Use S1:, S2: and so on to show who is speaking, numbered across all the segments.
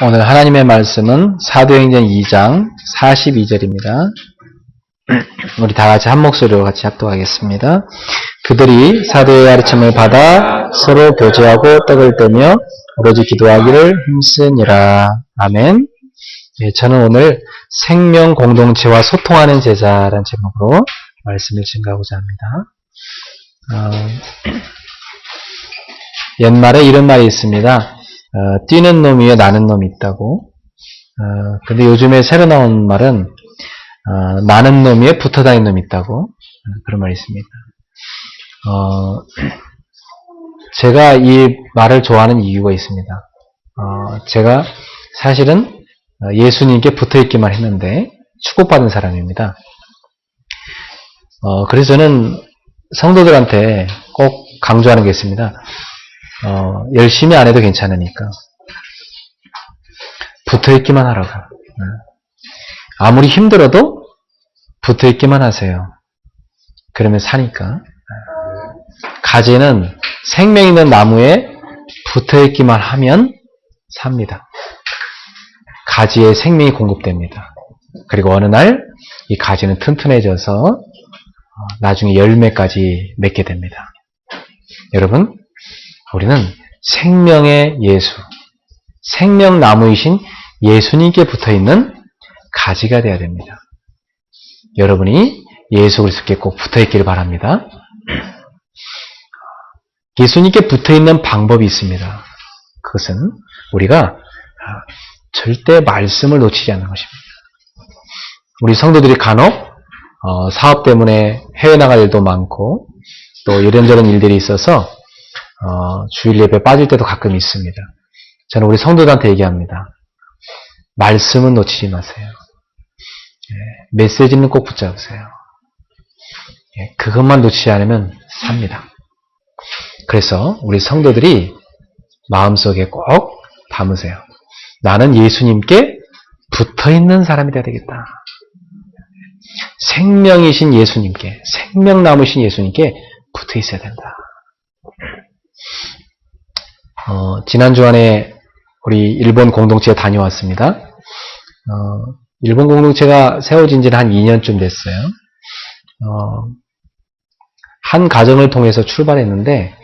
S1: 오늘 하나님의 말씀은 사도행전 2장 42절입니다. 우리 다 같이 한 목소리로 같이 합독하겠습니다. 그들이 사도의 가르침을 받아 서로 교제하고 떡을 떼며 오로지 기도하기를 힘쓰니라. 아멘. 예, 저는 오늘 생명 공동체와 소통하는 제자라는 제목으로 말씀을 증가하고자 합니다. 옛말에 이런 말이 있습니다. 뛰는 놈 위에 나는 놈이 있다고. 근데 요즘에 새로 나온 말은 나는 놈 위에 붙어 다니는 놈이 있다고. 그런 말이 있습니다. 제가 이 말을 좋아하는 이유가 있습니다. 제가 사실은 예수님께 붙어 있기만 했는데 축복받은 사람입니다. 그래서 저는 성도들한테 꼭 강조하는 게 있습니다. 열심히 안 해도 괜찮으니까 붙어있기만 하라고. 아무리 힘들어도 붙어있기만 하세요. 그러면 사니까. 가지는 생명 있는 나무에 붙어있기만 하면 삽니다. 가지에 생명이 공급됩니다. 그리고 어느 날 이 가지는 튼튼해져서 나중에 열매까지 맺게 됩니다. 여러분, 우리는 생명의 예수, 생명나무이신 예수님께 붙어있는 가지가 되어야 됩니다. 여러분이 예수 그리스도께 꼭 붙어있기를 바랍니다. 예수님께 붙어있는 방법이 있습니다. 그것은 우리가 절대 말씀을 놓치지 않는 것입니다. 우리 성도들이 간혹 사업 때문에 해외 나갈 일도 많고 또 이런저런 일들이 있어서 주일 예배 빠질 때도 가끔 있습니다. 저는 우리 성도들한테 얘기합니다. 말씀은 놓치지 마세요. 메시지는 꼭 붙잡으세요. 그것만 놓치지 않으면 삽니다. 그래서 우리 성도들이 마음속에 꼭 담으세요. 나는 예수님께 붙어있는 사람이 되어야 되겠다. 생명이신 예수님께, 생명나무신 예수님께 붙어있어야 된다. 지난 주안에 우리 일본 공동체에 다녀왔습니다. 일본 공동체가 세워진 지는 한 2년쯤 됐어요. 한 가정을 통해서 출발했는데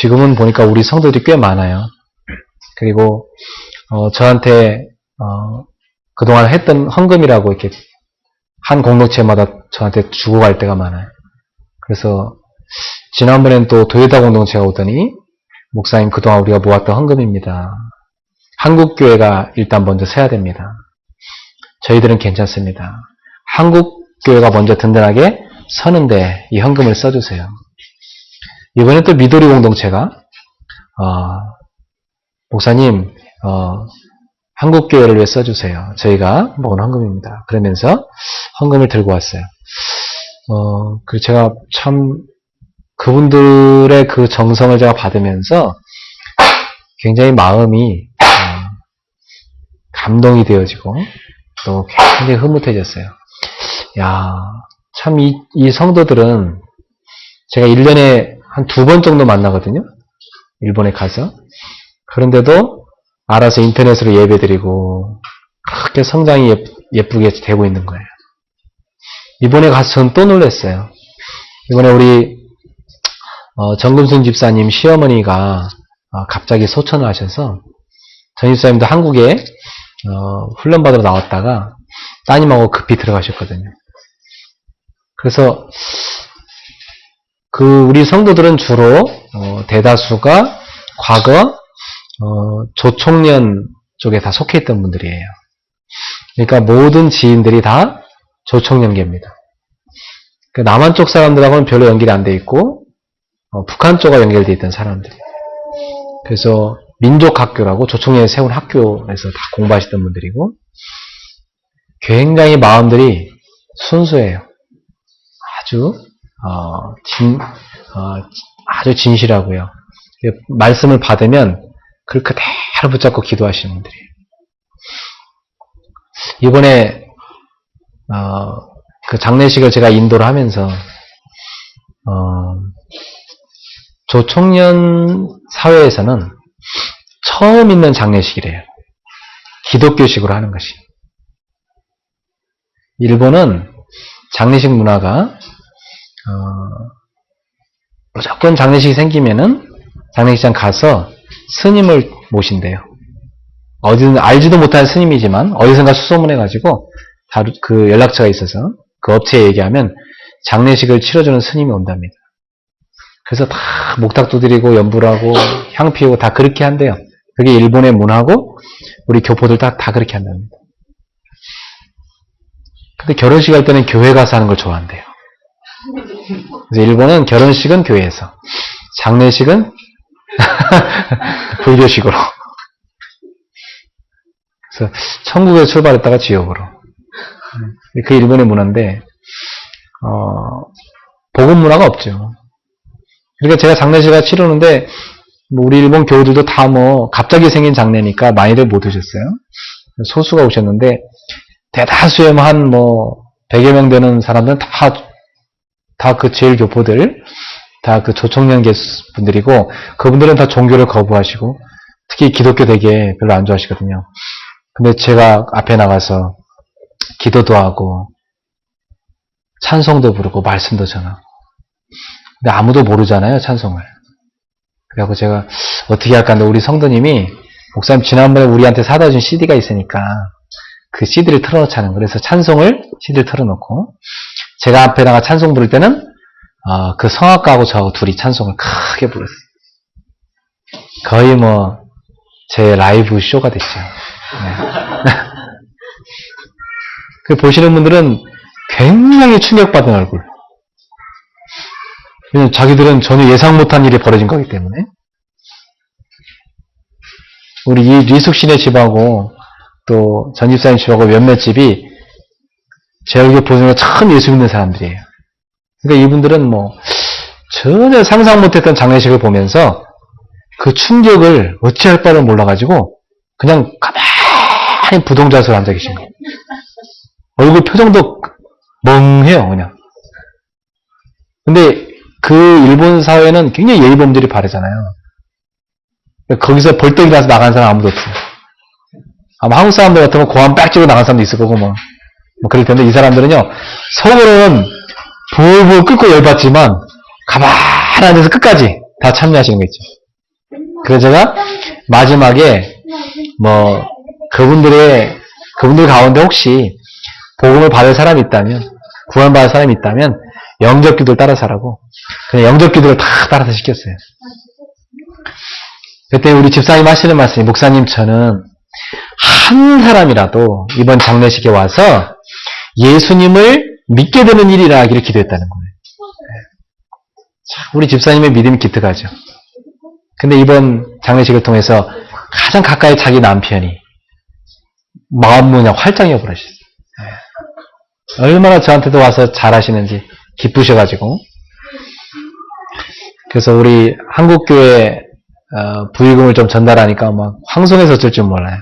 S1: 지금은 보니까 우리 성도들이 꽤 많아요. 그리고 저한테 그동안 했던 헌금이라고 이렇게 한 공동체마다 저한테 주고 갈 때가 많아요. 그래서 지난번엔 또 도요타 공동체가 오더니 목사님, 그동안 우리가 모았던 헌금입니다. 한국교회가 일단 먼저 서야 됩니다. 저희들은 괜찮습니다. 한국교회가 먼저 든든하게 서는데 이 헌금을 써주세요. 이번엔 또 미도리 공동체가 목사님, 한국교회를 위해 써주세요. 저희가 모은 헌금입니다. 그러면서 헌금을 들고 왔어요. 그 제가 참 그분들의 그 정성을 제가 받으면서 굉장히 마음이 감동이 되어지고 또 굉장히 흐뭇해졌어요. 야, 참 이 성도들은 제가 1년에 한 2번 정도 만나거든요. 일본에 가서. 그런데도 알아서 인터넷으로 예배드리고 그렇게 성장이 예쁘게 되고 있는 거예요. 이번에 가서 전 또 놀랐어요. 이번에 우리 정금순 집사님 시어머니가 갑자기 소천을 하셔서 전 집사님도 한국에 훈련받으러 나왔다가 따님하고 급히 들어가셨거든요. 그래서 우리 성도들은 주로 대다수가 과거 조총련 쪽에 다 속해 있던 분들이에요. 그러니까 모든 지인들이 다 조총련계입니다. 남한 쪽 사람들하고는 별로 연결이 안 돼 있고 북한 쪽과 연결되어 있던 사람들이에요. 그래서 민족학교라고 조총련이 세운 학교에서 다 공부하시던 분들이고 굉장히 마음들이 순수해요. 아주 진실하고요. 말씀을 받으면 그걸 그대로 붙잡고 기도하시는 분들이에요. 이번에 그 장례식을 제가 인도를 하면서 조총련 사회에서는 처음 있는 장례식이래요. 기독교식으로 하는 것이. 일본은 장례식 문화가 무조건 장례식이 생기면은 장례식장 가서 스님을 모신대요. 어디든 알지도 못한 스님이지만 어디선가 수소문해가지고 다 그 연락처가 있어서 그 업체에 얘기하면 장례식을 치러주는 스님이 온답니다. 그래서 다 목탁 두드리고 연불하고 향 피우고 다 그렇게 한대요. 그게 일본의 문화고 우리 교포들 다 그렇게 한답니다. 근데 결혼식 할 때는 교회 가서 하는 걸 좋아한대요. 그래서 일본은 결혼식은 교회에서, 장례식은 불교식으로. 그래서 천국에서 출발했다가 지옥으로. 그 일본의 문화인데 복음 문화가 없죠. 그러니까 제가 장례식을 치르는데 우리 일본 교우들도 다 갑자기 생긴 장례니까 많이들 못 오셨어요. 소수가 오셨는데 대다수의 한 100여 명 되는 사람들은 다 그 제일 교포들, 다 그 조청년 분들이고, 그분들은 다 종교를 거부하시고, 특히 기독교 되게 별로 안 좋아하시거든요. 근데 제가 앞에 나가서 기도도 하고, 찬송도 부르고, 말씀도 전하고. 근데 아무도 모르잖아요, 찬송을. 그래갖고 제가 어떻게 할까 하는데 우리 성도님이, 목사님 지난번에 우리한테 사다 준 CD가 있으니까, 그 CD를 틀어놓자는 거예요. 그래서 찬송을 CD를 틀어놓고, 제가 앞에다가 찬송 부를 때는 그 성악가하고 저하고 둘이 찬송을 크게 불렀어요. 거의 제 라이브 쇼가 됐죠. 네. 그 보시는 분들은 굉장히 충격받은 얼굴. 왜냐면 자기들은 전혀 예상 못한 일이 벌어진 거기 때문에. 우리 이 리숙신의 집하고 또 전집사님 집하고 몇몇 집이 제 얼굴 보는 참 예수 믿는 사람들이에요. 그러니까 이분들은 전혀 상상 못했던 장례식을 보면서 그 충격을 어찌할 바를 몰라가지고 그냥 가만히 부동자석에 앉아 계신 거예요. 얼굴 표정도 멍해요, 그냥. 근데 그 일본 사회는 굉장히 예의범들이 바르잖아요. 거기서 벌떡 일어나서 나간 사람 아무도 없어요. 아마 한국 사람들 같으면 고함 빽 찌고 나간 사람도 있을 거고 그럴 텐데 이 사람들은요, 속으로는 부부 끓고 열받지만 가만히 앉아서 끝까지 다 참여하시는 거 있죠. 그래서 제가 마지막에 그분들 가운데 혹시 복음을 받을 사람이 있다면, 구원받을 사람이 있다면 영접기도를 따라서 하라고 그냥 영접기도를 다 따라서 시켰어요. 그때 우리 집사님 하시는 말씀이, 목사님 저는 한 사람이라도 이번 장례식에 와서 예수님을 믿게 되는 일이 일어나기를 기도했다는 거예요. 우리 집사님의 믿음이 기특하죠. 근데 이번 장례식을 통해서 가장 가까이 자기 남편이 마음문이 활짝 열어버리셨어요. 얼마나 저한테도 와서 잘하시는지 기쁘셔가지고. 그래서 우리 한국교회 부의금을 좀 전달하니까 황송해서 어쩔 줄 몰라요.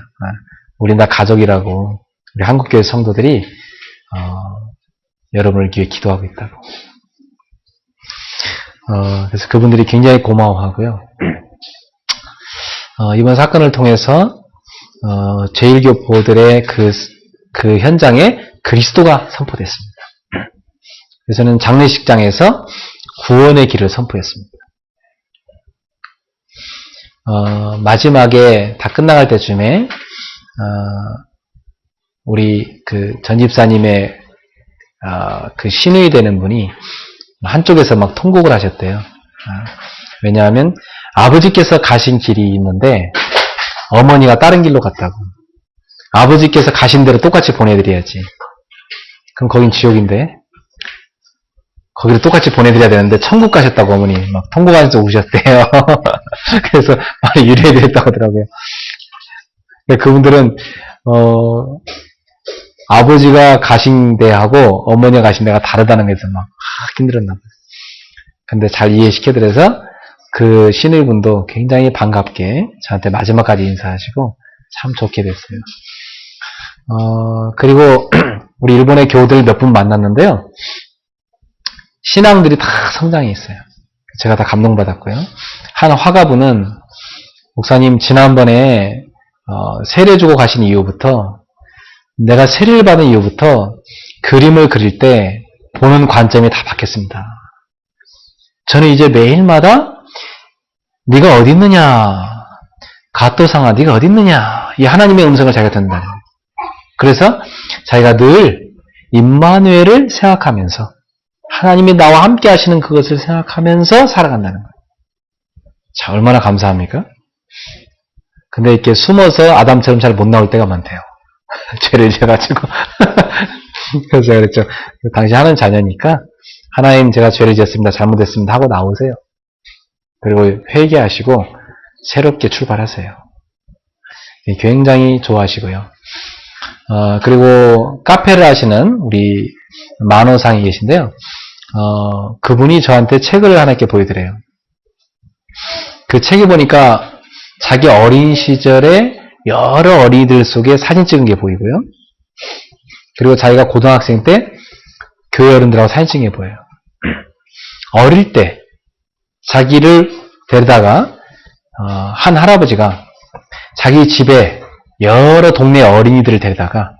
S1: 우린 다 가족이라고, 우리 한국교회 성도들이 여러분을 위해 기도하고 있다고. 그래서 그분들이 굉장히 고마워하고요. 이번 사건을 통해서 제1교포들의 그 현장에 그리스도가 선포됐습니다. 그래서는 장례식장에서 구원의 길을 선포했습니다. 마지막에 다 끝나갈 때쯤에 우리 그 전집사님의 그 신의 되는 분이 한쪽에서 막 통곡을 하셨대요. 왜냐하면 아버지께서 가신 길이 있는데 어머니가 다른 길로 갔다고. 아버지께서 가신 대로 똑같이 보내드려야지. 그럼 거긴 지옥인데 거기를 똑같이 보내드려야 되는데 천국 가셨다고 어머니 막 통곡하면서 우셨대요. 그래서 많이 유래됐다고 하더라고요. 그분들은 아버지가 가신 데하고 어머니가 가신 데가 다르다는 게서 막 힘들었나 봐요. 근데 잘 이해시켜드려서 그 신의분도 굉장히 반갑게 저한테 마지막까지 인사하시고 참 좋게 됐어요. 그리고 우리 일본의 교우들 몇 분 만났는데요. 신앙들이 다 성장해 있어요. 제가 다 감동받았고요. 한 화가분은 목사님 지난번에 세례 주고 가신 이후부터, 내가 세례를 받은 이후부터 그림을 그릴 때 보는 관점이 다 바뀌었습니다. 저는 이제 매일마다 네가 어디 있느냐, 갓도상아 네가 어디 있느냐, 이 하나님의 음성을 자기가 듣는다는 거예요. 그래서 자기가 늘 임마누엘을 생각하면서 하나님이 나와 함께 하시는 그것을 생각하면서 살아간다는 거예요. 자, 얼마나 감사합니까? 근데 이렇게 숨어서 아담처럼 잘 못 나올 때가 많대요. 죄를 지어가지고. 그래서 제가 그랬죠. 당신 하는 자녀니까 하나님 제가 죄를 지었습니다. 잘못했습니다. 하고 나오세요. 그리고 회개하시고 새롭게 출발하세요. 굉장히 좋아하시고요. 그리고 카페를 하시는 우리 만호상이 계신데요. 그분이 저한테 책을 하나 이렇게 보여드려요. 그 책에 보니까 자기 어린 시절에 여러 어린이들 속에 사진 찍은 게 보이고요. 그리고 자기가 고등학생 때 교회 어른들하고 사진 찍은 게 보여요. 어릴 때 자기를 데려다가 한 할아버지가 자기 집에 여러 동네 어린이들을 데려다가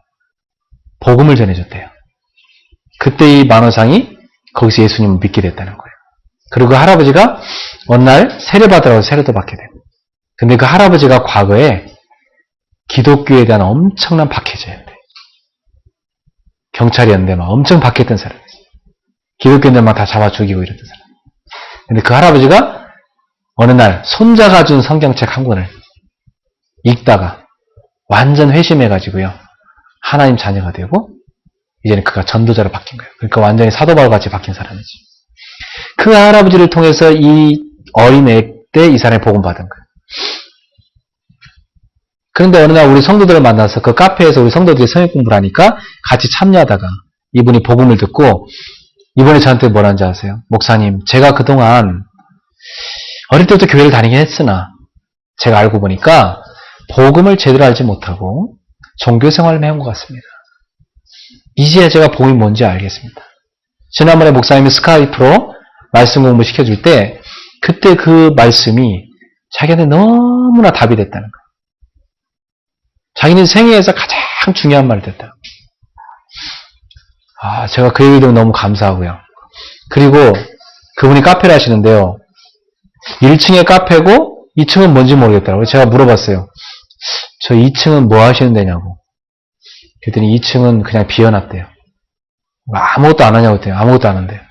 S1: 복음을 전해줬대요. 그때 이 만호상이 거기서 예수님을 믿게 됐다는 거예요. 그리고 그 할아버지가 어느 날 세례받으라고 세례도 받게 돼요. 근데 그 할아버지가 과거에 기독교에 대한 엄청난 박해자였대. 경찰이었는데 막 엄청 박해했던 사람이었어요. 기독교인들 막 다 잡아 죽이고 이랬던 사람. 근데 그 할아버지가 어느 날 손자가 준 성경책 한 권을 읽다가 완전 회심해가지고요. 하나님 자녀가 되고 이제는 그가 전도자로 바뀐 거예요. 그러니까 완전히 사도 바울같이 바뀐 사람이지. 그 할아버지를 통해서 이 어린애 때 이 사람이 복음 받은 거예요. 그런데 어느 날 우리 성도들을 만나서 그 카페에서 우리 성도들이 성경 공부를 하니까 같이 참여하다가 이분이 복음을 듣고 이번에 저한테 뭐라는지 아세요? 목사님, 제가 그동안 어릴 때부터 교회를 다니긴 했으나 제가 알고 보니까 복음을 제대로 알지 못하고 종교 생활을 해온 것 같습니다. 이제 제가 복음이 뭔지 알겠습니다. 지난번에 목사님이 스카이프로 말씀 공부 시켜줄 때 그때 그 말씀이 자기한테 너무나 답이 됐다는 거예요. 자기는 생애에서 가장 중요한 말을 듣다. 제가 그 얘기 들으면 너무 감사하고요. 그리고 그분이 카페를 하시는데요. 1층에 카페고 2층은 뭔지 모르겠더라고요. 제가 물어봤어요. 저 2층은 뭐 하시는 데냐고. 그랬더니 2층은 그냥 비워놨대요. 아무것도 안 하냐고 했대요. 아무것도 안 한대요.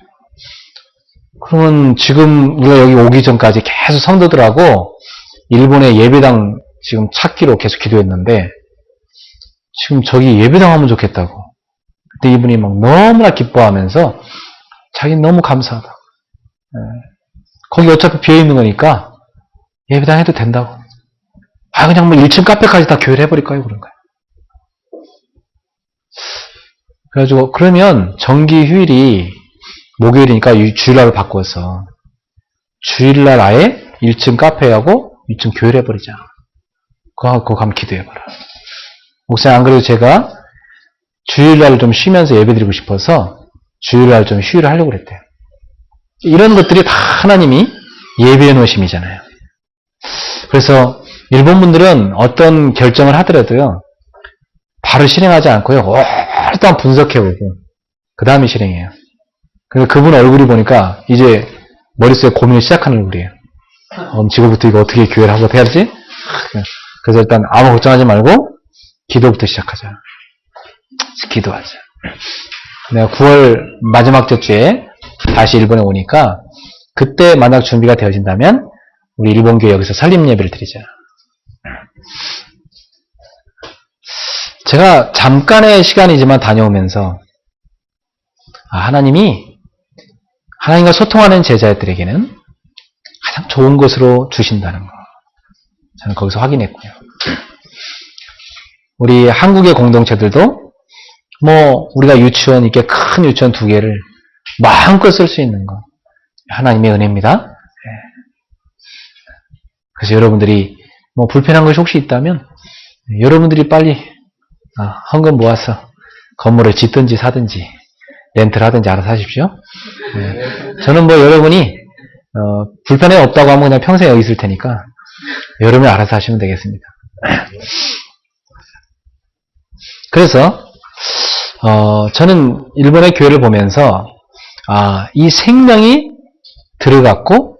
S1: 그러면 지금 우리가 여기 오기 전까지 계속 성도들하고 일본의 예배당 지금 찾기로 계속 기도했는데 지금 저기 예배당 하면 좋겠다고. 그때 이분이 막 너무나 기뻐하면서 자기는 너무 감사하다고. 거기 어차피 비어있는 거니까 예배당 해도 된다고. 그냥 뭐 1층 카페까지 다 교회를 해버릴까요? 그런 거예요. 그래가지고 그러면 정기 휴일이 목요일이니까 주일날로 바꿔서 주일날 아예 1층 카페하고 2층 교회를 해버리자. 그거 가면 기도해봐라. 목사님 안 그래도 제가 주일날 좀 쉬면서 예배드리고 싶어서 주일날 좀 휴일을 하려고 그랬대요. 이런 것들이 다 하나님이 예배해 놓으심이잖아요. 그래서 일본 분들은 어떤 결정을 하더라도요. 바로 실행하지 않고요. 오랫동안 분석해보고 그 다음에 실행해요. 그래서 그분 얼굴이 보니까 이제 머릿속에 고민을 시작하는 얼굴이에요. 지금부터 이거 어떻게 교회를 하고 해야지? 그래서 일단 아무 걱정하지 말고 기도부터 시작하자. 기도하자. 내가 9월 마지막 주에 다시 일본에 오니까 그때 만약 준비가 되어진다면 우리 일본교회 여기서 설립 예배를 드리자. 제가 잠깐의 시간이지만 다녀오면서 하나님과 소통하는 제자들에게는 가장 좋은 것으로 주신다는 거. 저는 거기서 확인했고요. 우리 한국의 공동체들도 우리가 유치원, 이렇게 큰 유치원 2개를 마음껏 쓸 수 있는 거. 하나님의 은혜입니다. 그래서 여러분들이 불편한 것이 혹시 있다면 여러분들이 빨리 헌금 모아서 건물을 짓든지 사든지 렌트를 하든지 알아서 하십시오. 저는 여러분이 불편해 없다고 하면 그냥 평생 여기 있을 테니까 여러분이 알아서 하시면 되겠습니다. 그래서 저는 일본의 교회를 보면서 이 생명이 들어갔고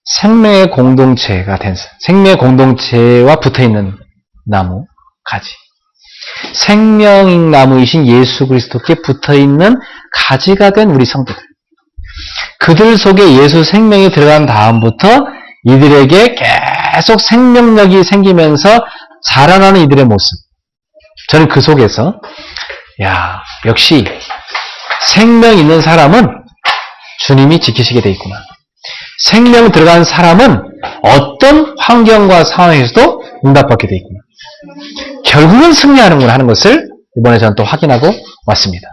S1: 생명의 공동체가 된 생명의 공동체와 붙어있는 나무 가지, 생명 나무이신 예수 그리스도께 붙어있는 가지가 된 우리 성도들, 그들 속에 예수 생명이 들어간 다음부터 이들에게 계속 생명력이 생기면서 자라나는 이들의 모습, 저는 그 속에서 역시 생명 있는 사람은 주님이 지키시게 돼 있구나. 생명 들어간 사람은 어떤 환경과 상황에서도 응답받게 돼 있구나. 결국은 승리하는구나 하는 것을 이번에 저는 또 확인하고 왔습니다.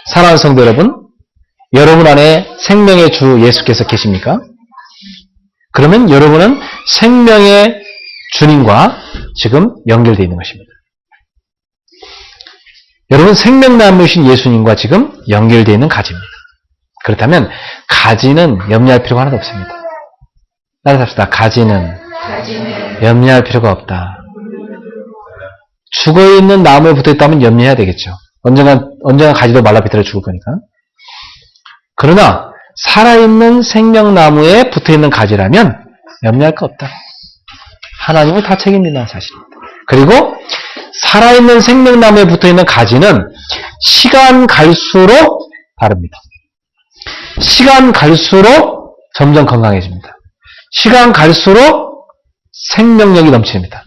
S1: 사랑하는 성도 여러분 안에 생명의 주 예수께서 계십니까? 그러면 여러분은 생명의 주님과 지금 연결되어 있는 것입니다. 여러분 생명나무이신 예수님과 지금 연결되어 있는 가지입니다. 그렇다면 가지는 염려할 필요가 하나도 없습니다. 따라합시다. 가지는 염려할 필요가 없다. 죽어있는 나무에 붙어있다면 염려해야 되겠죠. 언젠가 가지도 말라 비틀어 죽을 거니까. 그러나 살아있는 생명나무에 붙어있는 가지라면 염려할 거 없다. 하나님은 다 책임진다는 사실입니다. 그리고 살아있는 생명나무에 붙어있는 가지는 시간 갈수록 다릅니다. 시간 갈수록 점점 건강해집니다. 시간 갈수록 생명력이 넘칩니다.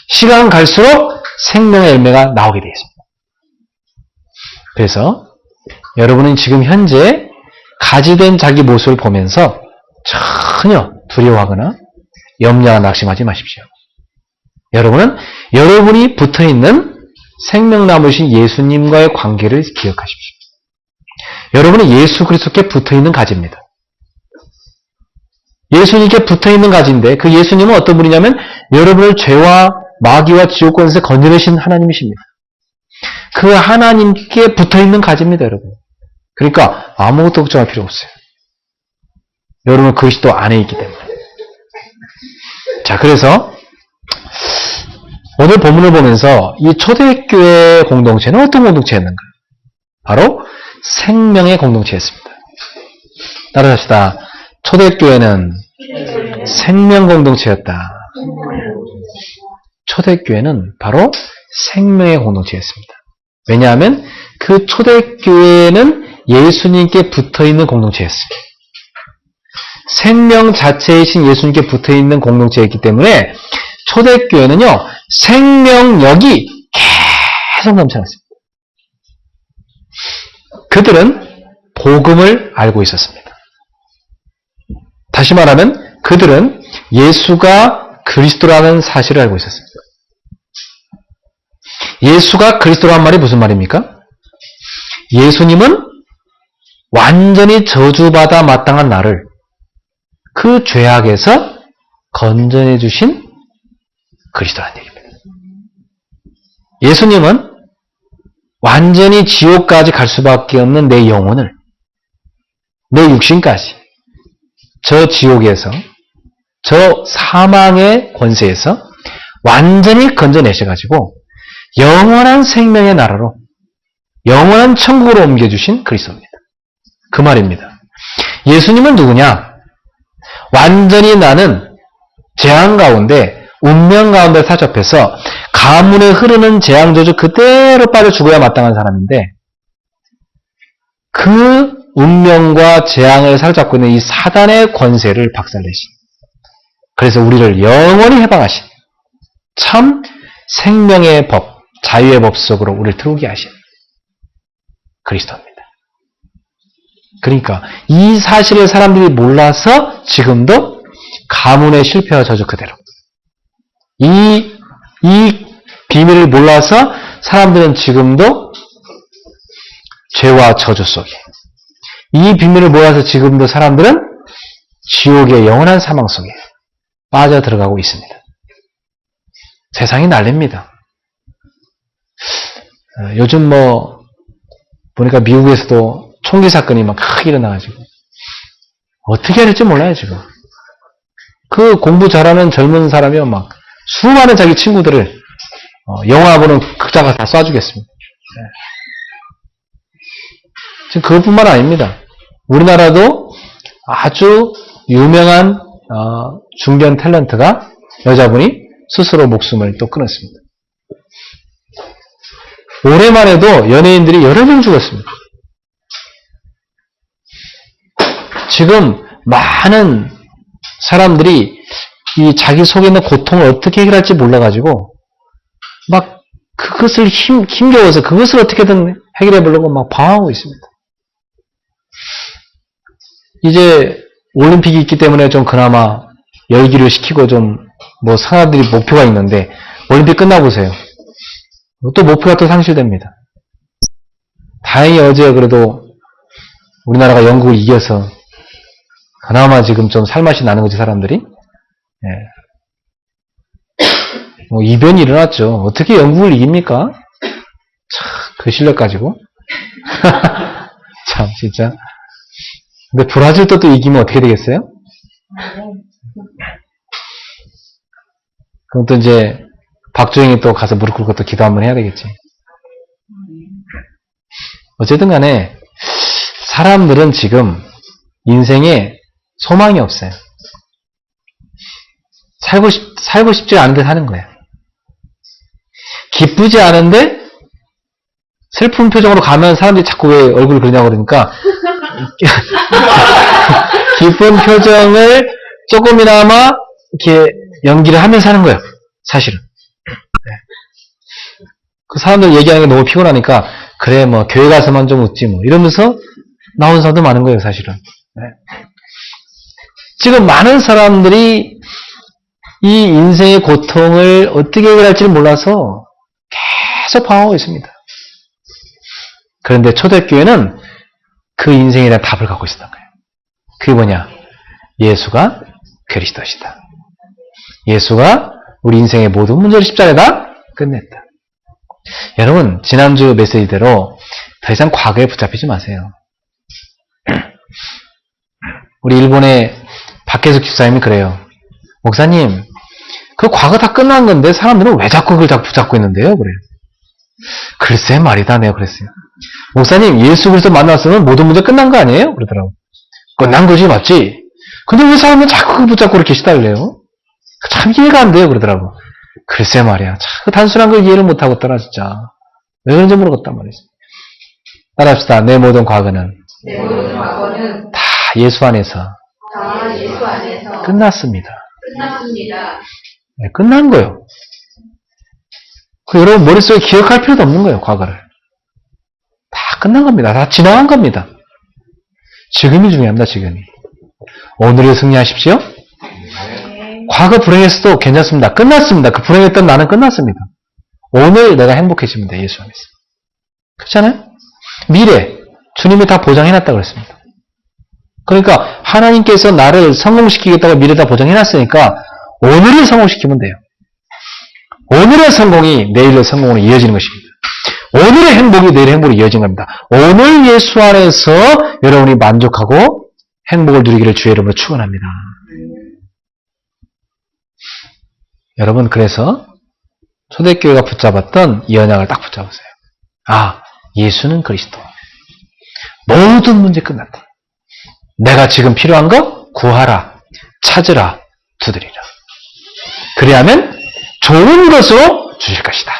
S1: 시간 갈수록 생명의 열매가 나오게 되어 있습니다. 그래서 여러분은 지금 현재 가지된 자기 모습을 보면서 전혀 두려워하거나 염려와 낙심하지 마십시오. 여러분은 여러분이 붙어있는 생명나무이신 예수님과의 관계를 기억하십시오. 여러분은 예수 그리스도께 붙어있는 가지입니다. 예수님께 붙어있는 가지인데 그 예수님은 어떤 분이냐면 여러분을 죄와 마귀와 지옥권에서 건져내신 하나님이십니다. 그 하나님께 붙어있는 가지입니다, 여러분. 그러니까 아무것도 걱정할 필요 없어요. 여러분은 그리스도 안에 있기 때문에. 자, 그래서 오늘 본문을 보면서 이 초대교회 공동체는 어떤 공동체였는가? 바로 생명의 공동체였습니다. 따라합시다. 초대교회는 생명 공동체였다. 초대교회는 바로 생명의 공동체였습니다. 왜냐하면 그 초대교회는 예수님께 붙어있는 공동체였습니다. 생명 자체이신 예수님께 붙어있는 공동체였기 때문에 초대교회는요, 생명력이 계속 넘쳐났습니다. 그들은 복음을 알고 있었습니다. 다시 말하면 그들은 예수가 그리스도라는 사실을 알고 있었습니다. 예수가 그리스도라는 말이 무슨 말입니까? 예수님은 완전히 저주받아 마땅한 나를 그 죄악에서 건져내 주신 그리스도라는 얘기입니다. 예수님은 완전히 지옥까지 갈 수밖에 없는 내 영혼을, 내 육신까지 저 지옥에서, 저 사망의 권세에서 완전히 건져내셔가지고 영원한 생명의 나라로, 영원한 천국으로 옮겨주신 그리스도입니다. 그 말입니다. 예수님은 누구냐? 완전히 나는 재앙 가운데, 운명 가운데 사잡혀서 가문에 흐르는 재앙저주 그대로 빠져 죽어야 마땅한 사람인데 그 운명과 재앙을 사로잡고 있는 이 사단의 권세를 박살내신, 그래서 우리를 영원히 해방하신 참 생명의 법, 자유의 법 속으로 우리를 들어오게 하신 그리스도입니다. 그러니까 이 사실을 사람들이 몰라서 지금도 가문의 실패와 저주 그대로, 이 비밀을 몰라서 사람들은 지금도 죄와 저주 속에, 이 비밀을 몰라서 지금도 사람들은 지옥의 영원한 사망 속에 빠져 들어가고 있습니다. 세상이 난립니다. 요즘 보니까 미국에서도 총기 사건이 막 크게 일어나가지고 어떻게 해야 될지 몰라요, 지금. 그 공부 잘하는 젊은 사람이 막 수많은 자기 친구들을 영화 보는 극장을 다 쏴주겠습니다. 지금 그것뿐만 아닙니다. 우리나라도 아주 유명한 중견 탤런트가 여자분이 스스로 목숨을 또 끊었습니다. 올해만 해도 연예인들이 여러 명 죽었습니다. 지금 많은 사람들이 이 자기 속에 있는 고통을 어떻게 해결할지 몰라가지고 막 그것을 힘겨워서 그것을 어떻게든 해결해 보려고 막 방황하고 있습니다. 이제 올림픽이 있기 때문에 좀 그나마 열기를 시키고 좀 뭐 사람들이 목표가 있는데 올림픽 끝나보세요. 또 목표가 또 상실됩니다. 다행히 어제 그래도 우리나라가 영국을 이겨서 그나마 지금 좀 살맛이 나는 거지 사람들이. 뭐 이변이 일어났죠. 어떻게 영국을 이깁니까? 참, 그 실력 가지고. 참 진짜. 근데 브라질도 또 이기면 어떻게 되겠어요? 그럼 또 이제 박주영이 또 가서 무릎 꿇고 또 기도 한번 해야 되겠지. 어쨌든 간에 사람들은 지금 인생에 소망이 없어요. 살고 싶지 않은데 사는 거예요. 기쁘지 않은데 슬픈 표정으로 가면 사람들이 자꾸 왜 얼굴을 그러냐고 그러니까 기쁜 표정을 조금이나마 이렇게 연기를 하면서 사는 거예요. 사실은. 그 사람들 얘기하는 게 너무 피곤하니까 그래 뭐 교회 가서만 좀 웃지 뭐 이러면서 나오는 사람도 많은 거예요. 사실은. 지금 많은 사람들이 이 인생의 고통을 어떻게 해결할지를 몰라서 계속 방황하고 있습니다. 그런데 초대교회는 그 인생에 대한 답을 갖고 있었던 거예요. 그게 뭐냐? 예수가 그리스도시다. 예수가 우리 인생의 모든 문제를 십자가에다 끝냈다. 여러분, 지난주 메시지대로 더 이상 과거에 붙잡히지 마세요. 우리 일본의 박혜숙 집사님이 그래요. 목사님, 그 과거 다 끝난 건데 사람들은 왜 자꾸 그걸 자꾸 붙잡고 있는데요? 그래요. 글쎄 말이다. 내가 그랬어요. 목사님, 예수 그리스도 만났으면 모든 문제 끝난 거 아니에요? 그러더라고. 끝난 거지, 맞지? 근데 왜 사람은 자꾸 그걸 붙잡고 이렇게 시달래요? 참 이해가 안 돼요. 그러더라고. 글쎄 말이야. 참 단순한 걸 이해를 못하고 있더라, 진짜. 왜 그런지 모르겠단 말이지. 따라합시다. 내 모든 과거는 다 예수 안에서 끝났습니다. 네, 끝난 거예요. 여러분 머릿속에 기억할 필요도 없는 거예요. 과거를. 다 끝난 겁니다. 다 지나간 겁니다. 지금이 중요합니다. 지금이. 오늘을 승리하십시오. 과거 불행했어도 괜찮습니다. 끝났습니다. 그 불행했던 나는 끝났습니다. 오늘 내가 행복해지면 돼. 예수 안에서. 그렇잖아요? 미래 주님이 다 보장해놨다고 그랬습니다. 그러니까 하나님께서 나를 성공시키겠다고 미래 다 보장해놨으니까 오늘을 성공시키면 돼요. 오늘의 성공이 내일의 성공으로 이어지는 것입니다. 오늘의 행복이 내일의 행복으로 이어진 겁니다. 오늘 예수 안에서 여러분이 만족하고 행복을 누리기를 주의 이름으로 축원합니다. 여러분 그래서 초대교회가 붙잡았던 이 언약을 딱 붙잡으세요. 아, 예수는 그리스도. 모든 문제 끝났다. 내가 지금 필요한 거 구하라, 찾으라, 두드리라. 그리하면 좋은 것으로 주실 것이다.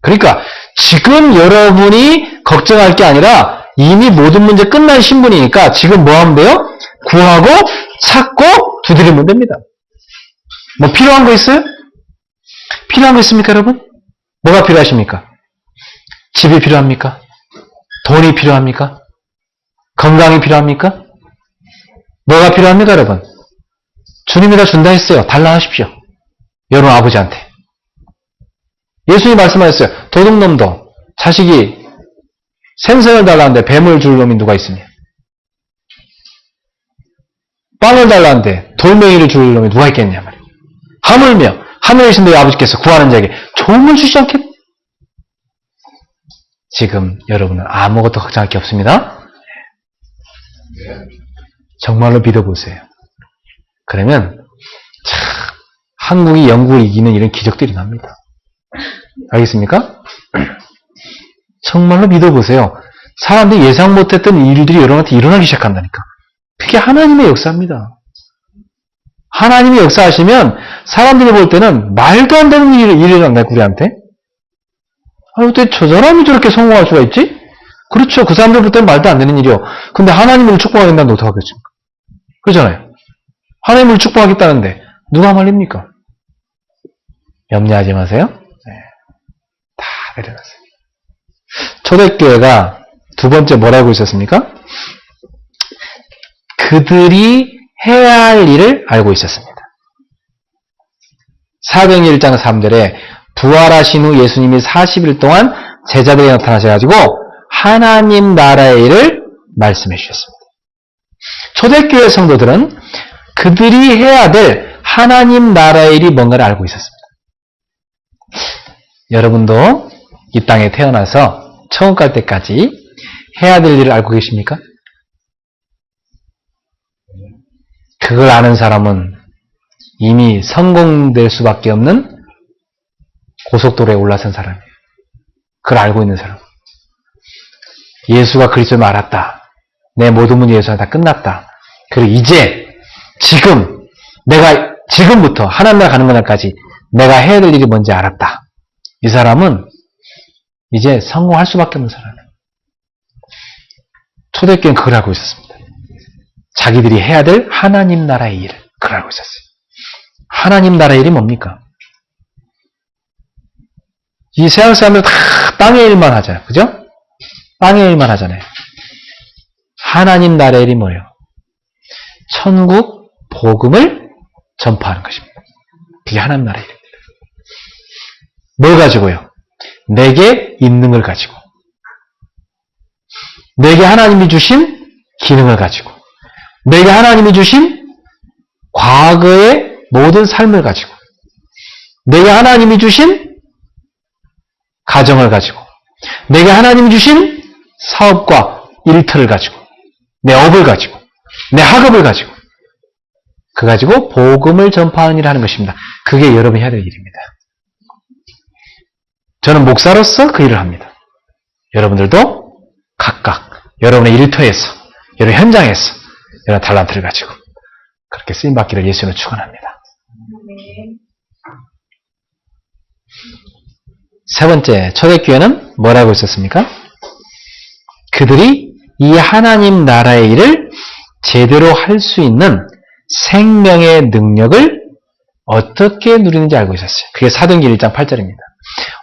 S1: 그러니까 지금 여러분이 걱정할 게 아니라 이미 모든 문제 끝난 신분이니까 지금 뭐 하면 돼요? 구하고 찾고 두드리면 됩니다. 뭐 필요한 거 있어요? 필요한 거 있습니까, 여러분? 뭐가 필요하십니까? 집이 필요합니까? 돈이 필요합니까? 건강이 필요합니까? 뭐가 필요합니까, 여러분? 주님이 다 준다 했어요. 달라 하십시오. 여러분 아버지한테. 예수님이 말씀하셨어요. 도둑놈도 자식이 생선을 달라는데 뱀을 줄 놈이 누가 있으냐? 빵을 달라는데 돌멩이를 줄 놈이 누가 있겠냐 말이에요. 하물며 하늘에 계신 너희 아버지께서 구하는 자에게 좋음을 주시지 않겠? 지금 여러분은 아무것도 걱정할 게 없습니다. 정말로 믿어보세요. 그러면 참 한국이 영국을 이기는 이런 기적들이 납니다. 알겠습니까? 정말로 믿어보세요. 사람들이 예상 못했던 일들이 여러분한테 일어나기 시작한다니까. 그게 하나님의 역사입니다. 하나님이 역사하시면 사람들이 볼 때는 말도 안 되는 일이 일어난다, 우리한테. 어떻게 저 사람이 저렇게 성공할 수가 있지? 그렇죠. 그 사람들 볼 때는 말도 안 되는 일이요. 근데 하나님을 축복하겠다는데 어떡하겠습니까? 그러잖아요. 하나님을 축복하겠다는데 누가 말립니까? 염려하지 마세요. 네. 다 내려놨어요. 초대교회가 두 번째 뭐라고 있었습니까? 그들이 해야 할 일을 알고 있었습니다. 사도행전 1장 3절에 부활하신 후 예수님이 40일 동안 제자들에게 나타나셔가지고 하나님 나라의 일을 말씀해 주셨습니다. 초대교회 성도들은 그들이 해야 될 하나님 나라의 일이 뭔가를 알고 있었습니다. 여러분도 이 땅에 태어나서 천국 갈 때까지 해야 될 일을 알고 계십니까? 그걸 아는 사람은 이미 성공될 수밖에 없는 고속도로에 올라선 사람이에요. 그걸 알고 있는 사람. 예수가 그리스도를 알았다. 내 모든 문제 예수가 다 끝났다. 그리고 이제 지금 내가 지금부터 하나님 나라 가는 그날까지 내가 해야 될 일이 뭔지 알았다. 이 사람은 이제 성공할 수밖에 없는 사람이에요. 초대교회는 그걸 알고 있었습니다. 자기들이 해야 될 하나님 나라의 일을 그걸 알고 있었어요. 하나님 나라의 일이 뭡니까? 이 세상 사람들 다 땅의 일만 하잖아요. 그죠? 땅의 일만 하잖아요. 하나님 나라의 일이 뭐예요? 천국 복음을 전파하는 것입니다. 그게 하나님 나라의 일입니다. 뭘 가지고요? 내게 있는 걸 가지고, 내게 하나님이 주신 기능을 가지고, 내게 하나님이 주신 과거의 모든 삶을 가지고, 내게 하나님이 주신 가정을 가지고, 내게 하나님이 주신 사업과 일터를 가지고, 내 업을 가지고, 내 학업을 가지고, 그 가지고 복음을 전파하는 일을 하는 것입니다. 그게 여러분이 해야 될 일입니다. 저는 목사로서 그 일을 합니다. 여러분들도 각각 여러분의 일터에서, 여러분 현장에서 여러분 달란트를 가지고 그렇게 쓰임받기를 예수님으로 축원합니다. 세 번째, 초대교회는 뭐라고 있었습니까? 그들이 이 하나님 나라의 일을 제대로 할 수 있는 생명의 능력을 어떻게 누리는지 알고 있었어요. 그게 사도행전 1장 8절입니다.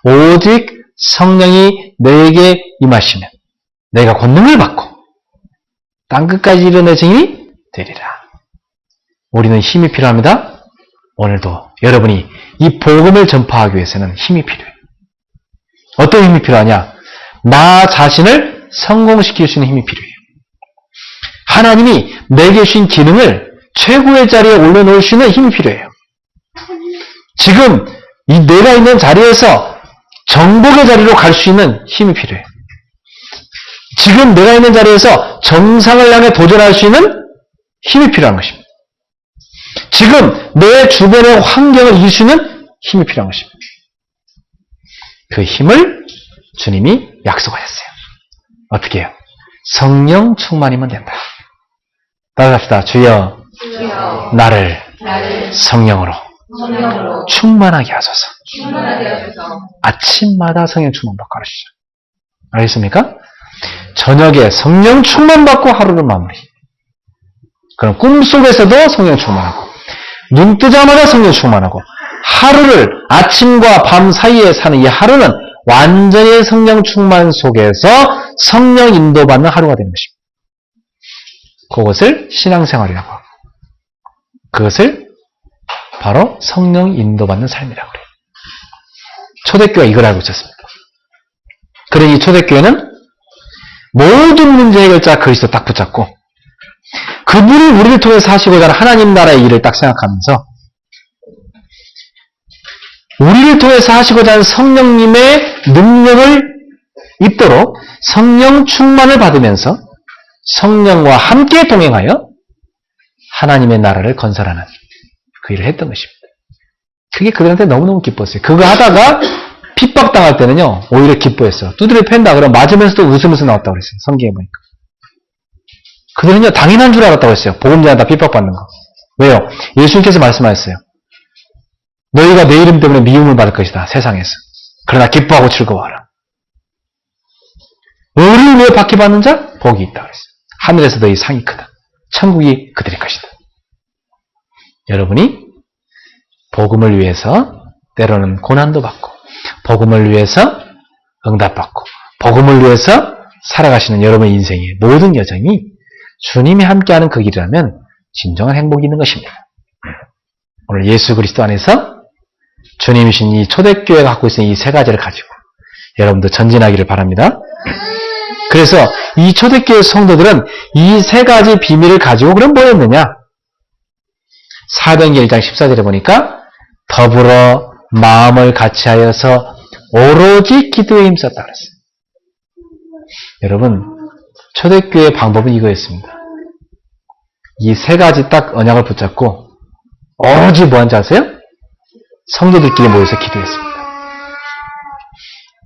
S1: 오직 성령이 너에게 임하시면 내가 권능을 받고 땅끝까지 이르는 증인이 되리라. 우리는 힘이 필요합니다. 오늘도 여러분이 이 복음을 전파하기 위해서는 힘이 필요해요. 어떤 힘이 필요하냐? 나 자신을 성공시킬 수 있는 힘이 필요해요. 하나님이 내게 주신 기능을 최고의 자리에 올려놓을 수 있는 힘이 필요해요. 지금 이 내가 있는 자리에서 정복의 자리로 갈 수 있는 힘이 필요해요. 지금 내가 있는 자리에서 정상을 향해 도전할 수 있는 힘이 필요한 것입니다. 지금 내 주변의 환경을 이길 수 있는 힘이 필요한 것입니다. 그 힘을 주님이 약속하셨어요. 어떻게 해요? 성령 충만이면 된다. 따라갑시다. 주여, 나를 성령으로 충만하게 하소서. 아침마다 성령 충만 받고 하시죠. 알겠습니까? 저녁에 성령 충만 받고 하루를 마무리. 그럼 꿈속에서도 성령 충만하고, 눈 뜨자마자 성령 충만하고, 하루를 아침과 밤 사이에 사는 이 하루는 완전히 성령 충만 속에서 성령 인도받는 하루가 되는 것입니다. 그것을 신앙생활이라고 하고, 그것을 바로 성령 인도받는 삶이라고 그래요. 초대교회가 이걸 알고 있었습니다. 그러니 초대교회는 모든 문제 해결자 그리스도 딱 붙잡고 그분이 우리를 통해서 하시고자 하는 하나님 나라의 일을 딱 생각하면서 우리를 통해서 하시고자 하는 성령님의 능력을 입도록 성령 충만을 받으면서 성령과 함께 동행하여 하나님의 나라를 건설하는 그 일을 했던 것입니다. 그게 그들한테 너무너무 기뻤어요. 그거 하다가 핍박당할 때는요, 오히려 기뻐했어요. 두드려 팬다 그러면 맞으면서도 웃으면서 나왔다고 그랬어요. 성경에 보니까. 그들은요, 당연한 줄 알았다고 했어요. 복음 전하다 핍박받는 거. 왜요? 예수님께서 말씀하셨어요. 너희가 내 이름 때문에 미움을 받을 것이다. 세상에서. 그러나 기뻐하고 즐거워하라. 너를 위해 박해받는 자? 복이 있다 그랬어요. 하늘에서 너희 상이 크다. 천국이 그들의 것이다. 여러분이 복음을 위해서 때로는 고난도 받고 복음을 위해서 응답받고 복음을 위해서 살아가시는 여러분의 인생의 모든 여정이 주님이 함께하는 그 길이라면 진정한 행복이 있는 것입니다. 오늘 예수 그리스도 안에서 주님이신 이 초대교회가 갖고 있는 이 세 가지를 가지고 여러분도 전진하기를 바랍니다. 그래서 이 초대교회 성도들은 이 세 가지 비밀을 가지고 그럼 뭐였느냐? 사도행전 1장 14절에 보니까 더불어 마음을 같이하여서 오로지 기도에 힘썼다 그랬어요. 여러분, 초대교회의 방법은 이거였습니다. 이 세 가지 딱 언약을 붙잡고 오로지 뭐 한지 아세요? 성도들끼리 모여서 기도했습니다.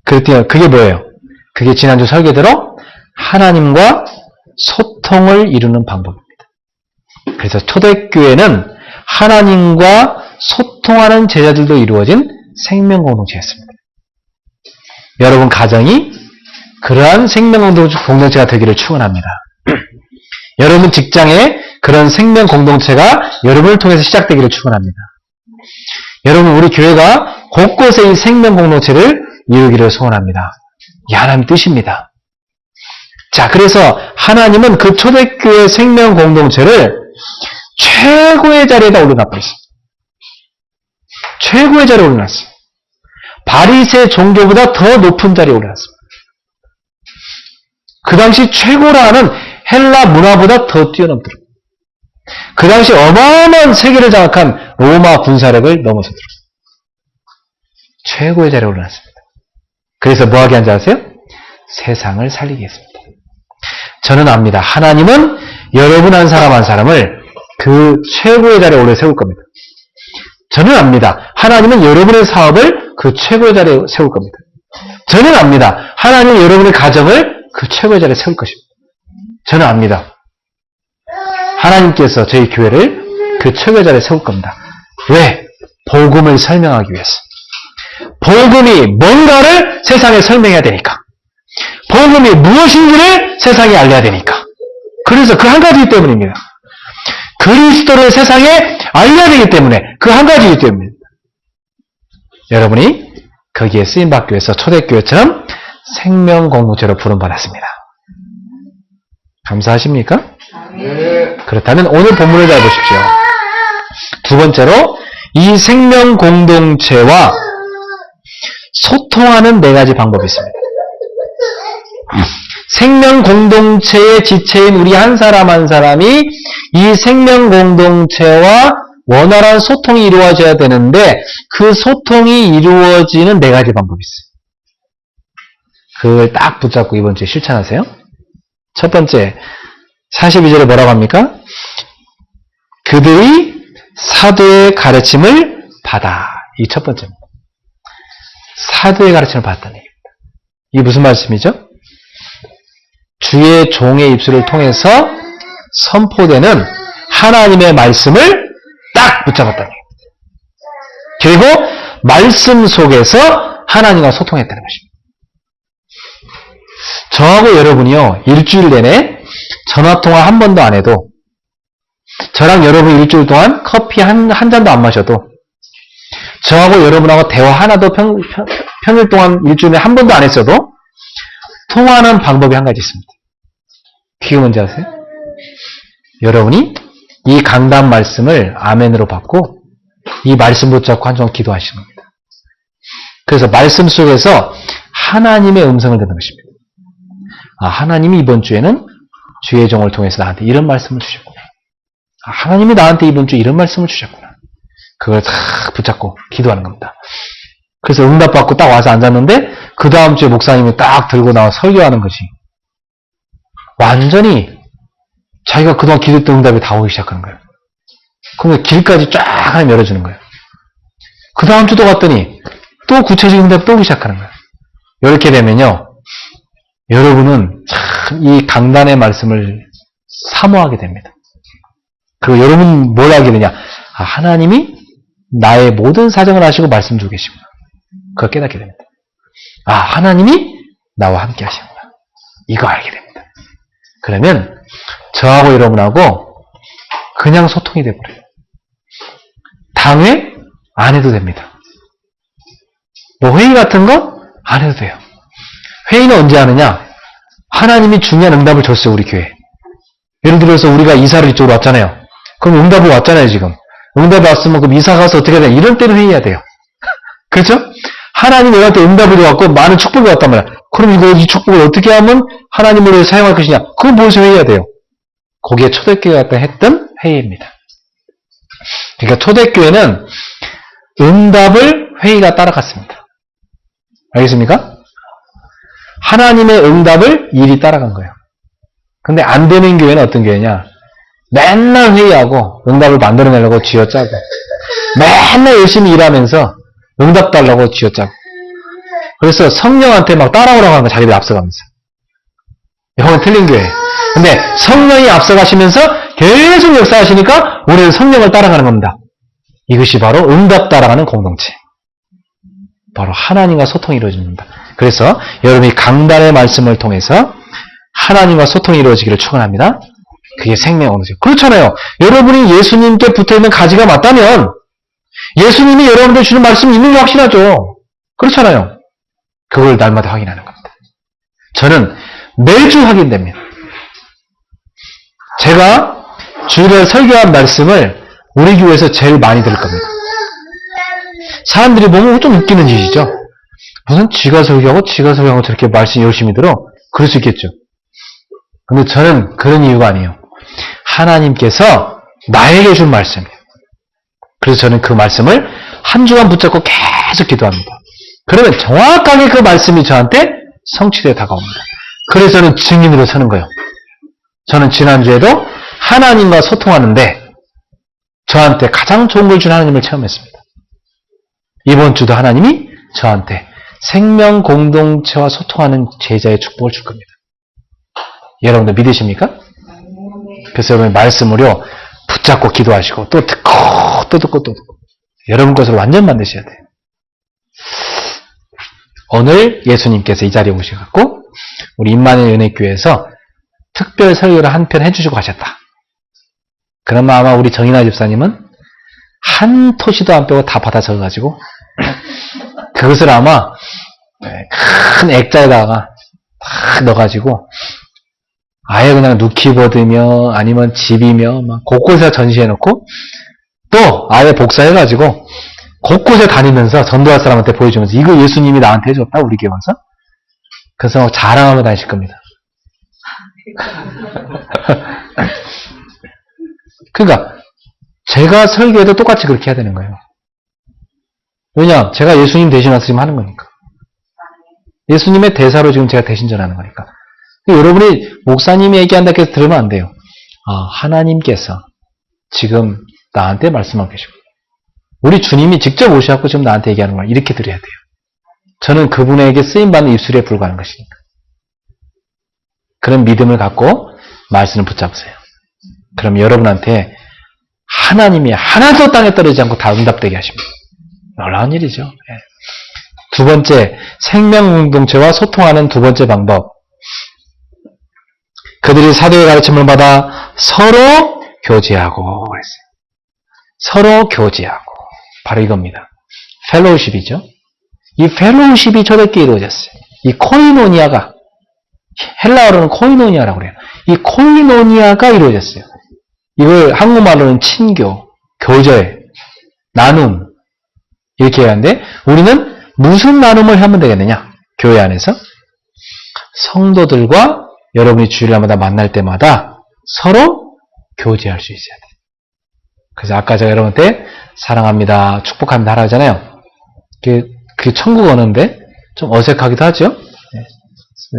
S1: 그랬더니 그게 뭐예요? 그게 지난주 설계대로 하나님과 소통을 이루는 방법입니다. 그래서 초대교회는 하나님과 소통하는 제자들도 이루어진 생명공동체였습니다. 여러분 가정이 그러한 생명공동체가 되기를 축원합니다. 여러분 직장에 그런 생명공동체가 여러분을 통해서 시작되기를 축원합니다. 여러분 우리 교회가 곳곳에 이 생명공동체를 이루기를 소원합니다. 이게 하나님의 뜻입니다. 자, 그래서 하나님은 그 초대교회 생명공동체를 최고의 자리에다 올려놔버렸습니다. 최고의 자리에 올려놨어요. 바리새 종교보다 더 높은 자리에 올려놨습니다. 그 당시 최고라 하는 헬라 문화보다 더 뛰어넘도록. 그 당시 어마어마한 세계를 장악한 로마 군사력을 넘어서도록. 최고의 자리에 올려놨습니다. 그래서 뭐하게 한지 아세요? 세상을 살리게 했습니다. 저는 압니다. 하나님은 여러분 한 사람 한 사람을 그 최고의 자리에 올려 세울 겁니다. 저는 압니다. 하나님은 여러분의 사업을 그 최고의 자리에 세울 겁니다. 저는 압니다. 하나님은 여러분의 가정을 그 최고의 자리에 세울 것입니다. 저는 압니다. 하나님께서 저희 교회를 그 최고의 자리에 세울 겁니다. 왜? 복음을 설명하기 위해서. 복음이 뭔가를 세상에 설명해야 되니까. 복음이 무엇인지를 세상에 알려야 되니까. 그래서 그 한 가지 때문입니다. 그리스도를 세상에 알려야 되기 때문에 그 한 가지이기 때문입니다. 여러분이 거기에 쓰임받기 위해서 초대교회처럼 생명공동체로 부름받았습니다. 감사하십니까? 네. 그렇다면 오늘 본문을 잘 보십시오. 두 번째로 이 생명공동체와 소통하는 네 가지 방법이 있습니다. 생명공동체의 지체인 우리 한 사람 한 사람이 이 생명공동체와 원활한 소통이 이루어져야 되는데 그 소통이 이루어지는 네 가지 방법이 있어요. 그걸 딱 붙잡고 이번 주에 실천하세요. 첫 번째, 42절에 뭐라고 합니까? 그들이 사도의 가르침을 받아. 이 첫 번째입니다. 사도의 가르침을 받았다는 얘기입니다. 이게 무슨 말씀이죠? 주의 종의 입술을 통해서 선포되는 하나님의 말씀을 딱 붙잡았다는 얘기입니다. 그리고 말씀 속에서 하나님과 소통했다는 것입니다. 저하고 여러분이요, 일주일 내내 전화통화 한 번도 안 해도, 저랑 여러분 일주일 동안 커피 한 잔도 안 마셔도, 저하고 여러분하고 대화 하나도 평일 동안 일주일에 한 번도 안 했어도 통화하는 방법이 한 가지 있습니다. 그게 뭔지 아세요? 여러분이 이 강단 말씀을 아멘으로 받고 이 말씀 붙잡고 한 번 기도하시는 겁니다. 그래서 말씀 속에서 하나님의 음성을 듣는 것입니다. 아, 하나님이 이번 주에는 주의 종을 통해서 나한테 이런 말씀을 주셨구나. 아, 하나님이 나한테 이번 주에 이런 말씀을 주셨구나. 그걸 탁 붙잡고 기도하는 겁니다. 그래서 응답받고 딱 와서 앉았는데 그 다음 주에 목사님이 딱 들고 나와 설교하는 것이 완전히 자기가 그동안 기도했던 응답이 다 오기 시작하는 거예요. 그러면 길까지 쫙 하나님 열어주는 거예요. 그 다음 주도 갔더니 또 구체적인 응답이 또 오기 시작하는 거예요. 이렇게 되면요. 여러분은 참 이 강단의 말씀을 사모하게 됩니다. 그리고 여러분 뭘 알게 되냐? 아, 하나님이 나의 모든 사정을 아시고 말씀 주고 계시구나. 그걸 깨닫게 됩니다. 아, 하나님이 나와 함께 하시구나. 이거 알게 됩니다. 그러면 저하고 여러분하고 그냥 소통이 돼버려요. 당회 안 해도 됩니다. 뭐 회의 같은 거 안 해도 돼요. 회의는 언제 하느냐? 하나님이 중요한 응답을 줬어요, 우리 교회. 예를 들어서 우리가 이사를 이쪽으로 왔잖아요. 그럼 응답이 왔잖아요, 지금. 응답이 왔으면 그럼 이사 가서 어떻게 해야 되냐? 이런 때는 회의해야 돼요. 그렇죠? 하나님이 우리한테 응답을 줘갖고 많은 축복이 왔단 말이야. 그럼 이 축복을 어떻게 하면 하나님을 위해 사용할 것이냐? 그건 무엇을 회의해야 돼요? 거기에 초대교회가 했던 회의입니다. 그러니까 초대교회는 응답을 회의가 따라갔습니다. 알겠습니까? 하나님의 응답을 일이 따라간 거예요. 근데 안 되는 교회는 어떤 교회냐? 맨날 회의하고 응답을 만들어내려고 쥐어짜고 맨날 열심히 일하면서 응답 달라고 쥐어짜고 그래서 성령한테 막 따라오라고 하는 거 자기들이 앞서가면서 이건 틀린 교회. 근데 성령이 앞서가시면서 계속 역사하시니까 우리는 성령을 따라가는 겁니다. 이것이 바로 응답 따라가는 공동체. 바로 하나님과 소통이 이루어집니다. 그래서 여러분이 강단의 말씀을 통해서 하나님과 소통이 이루어지기를 축원합니다. 그게 생명의 공동체. 그렇잖아요. 여러분이 예수님께 붙어있는 가지가 맞다면 예수님이 여러분들 주는 말씀이 있는 게 확실하죠. 그렇잖아요. 그걸 날마다 확인하는 겁니다. 저는 매주 확인됩니다. 제가 주일에 설교한 말씀을 우리 교회에서 제일 많이 들을 겁니다. 사람들이 보면 좀 웃기는 짓이죠. 무슨 지가 설교하고 저렇게 말씀 열심히 들어? 그럴 수 있겠죠. 근데 저는 그런 이유가 아니에요. 하나님께서 나에게 준 말씀이에요. 그래서 저는 그 말씀을 한 주간 붙잡고 계속 기도합니다. 그러면 정확하게 그 말씀이 저한테 성취되어 다가옵니다. 그래서 저는 증인으로 서는 거예요. 저는 지난주에도 하나님과 소통하는데 저한테 가장 좋은 걸 준 하나님을 체험했습니다. 이번 주도 하나님이 저한테 생명 공동체와 소통하는 제자의 축복을 줄 겁니다. 여러분들 믿으십니까? 그래서 여러분 말씀으로 붙잡고 기도하시고 또 듣고 또 듣고 또 듣고 여러분 것으로 완전 만드셔야 돼요. 오늘 예수님께서 이 자리에 오셔갖고 우리 임마누엘 은혜교회에서 특별 설교를 한 편 해주시고 가셨다. 그러면 아마 우리 정인아 집사님은 한 토시도 안 빼고 다 받아 적어가지고 그것을 아마 큰 액자에다가 딱 넣어가지고 아예 그냥 누키보드며 아니면 집이며 막 곳곳에 전시해놓고 또 아예 복사해가지고 곳곳에 다니면서 전도할 사람한테 보여주면서 이거 예수님이 나한테 해줬다 우리 교회 와서 그래서 자랑하며 다니실 겁니다. 그러니까 제가 설교해도 똑같이 그렇게 해야 되는 거예요. 왜냐? 제가 예수님 대신 와서 지금 하는 거니까. 예수님의 대사로 지금 제가 대신 전하는 거니까. 여러분이 목사님이 얘기한다 해서 들으면 안 돼요. 아, 하나님께서 지금 나한테 말씀하고 계시고 우리 주님이 직접 오셔서 지금 나한테 얘기하는 걸 이렇게 들어야 돼요. 저는 그분에게 쓰임받는 입술에 불과한 것이니까. 그런 믿음을 갖고 말씀을 붙잡으세요. 그럼 여러분한테 하나님이 하나도 땅에 떨어지지 않고 다 응답되게 하십니다. 놀라운 일이죠. 두 번째, 생명공동체와 소통하는 두 번째 방법. 그들이 사도의 가르침을 받아 서로 교제하고 그랬어요. 서로 교제하고. 바로 이겁니다. 펠로우십이죠. 이 펠로우십이 초대교회에 이루어졌어요. 이 코이노니아가, 헬라어로는 코이노니아라고 그래요. 이 코이노니아가 이루어졌어요. 이걸 한국말로는 친교, 교제, 나눔 이렇게 해야 하는데 우리는 무슨 나눔을 하면 되겠느냐? 교회 안에서 성도들과 여러분이 주일날마다 만날 때마다 서로 교제할 수 있어야 돼요. 그래서 아까 제가 여러분한테 사랑합니다, 축복합니다 하라 하잖아요. 그게 천국 언어인데 좀 어색하기도 하죠?